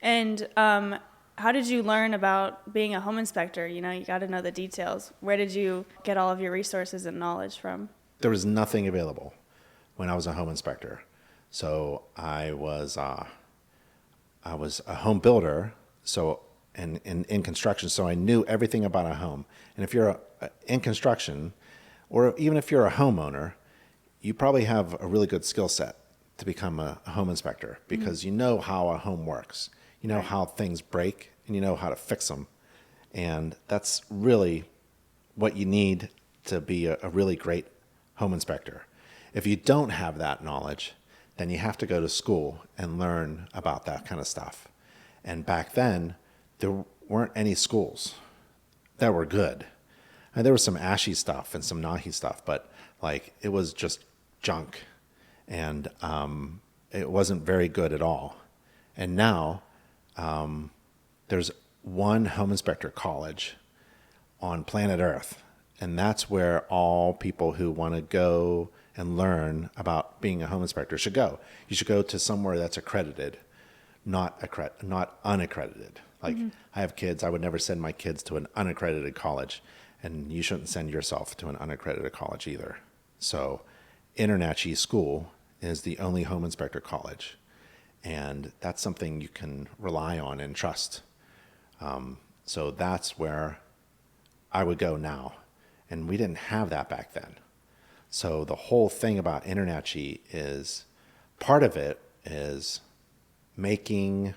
And how did you learn about being a home inspector? You know, you got to know the details. Where did you get all of your resources and knowledge from? There was nothing available when I was a home inspector. So I was a home builder, so and in construction, so I knew everything about a home. And if you're in construction, or even if you're a homeowner, you probably have a really good skill set to become a home inspector because you know how a home works. You know Right. how things break, and you know how to fix them. And that's really what you need to be a really great home inspector. If you don't have that knowledge, then you have to go to school and learn about that kind of stuff. And back then, there weren't any schools that were good. And there was some ASHI stuff and some NAHI stuff, but like it was just junk, and it wasn't very good at all. And now there's one home inspector college on planet Earth, and that's where all people who want to go and learn about being a home inspector should go. You should go to somewhere that's accredited, not unaccredited. Like I have kids, I would never send my kids to an unaccredited college, and you shouldn't send yourself to an unaccredited college either. So InterNACHI school is the only home inspector college, and that's something you can rely on and trust. So that's where I would go now. And we didn't have that back then. So the whole thing about InterNACHI is, part of it is making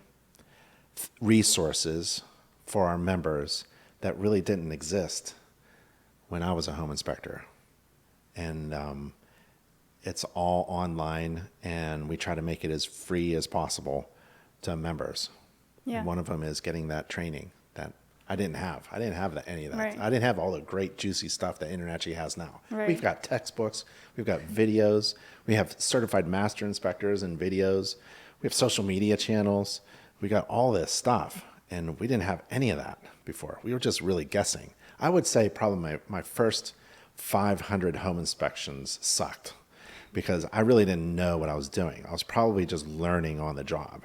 resources for our members that really didn't exist when I was a home inspector. And it's all online, and we try to make it as free as possible to members. Yeah. One of them is getting that training that I didn't have. I didn't have any of that. Right. I didn't have all the great juicy stuff that InterNACHI has now. Right. We've got textbooks, we've got videos, we have certified master inspectors and videos, we have social media channels, we got all this stuff, and we didn't have any of that before. We were just really guessing. I would say probably my first 500 home inspections sucked because I really didn't know what I was doing. I was probably just learning on the job.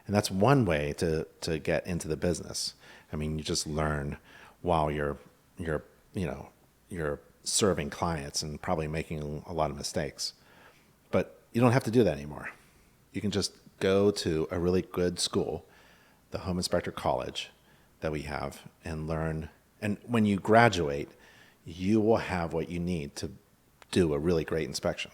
And that's one way to get into the business. I mean, you just learn while you're serving clients and probably making a lot of mistakes. But you don't have to do that anymore. You can just go to a really good school, the Home Inspector College that we have, and learn. And when you graduate, you will have what you need to do a really great inspection.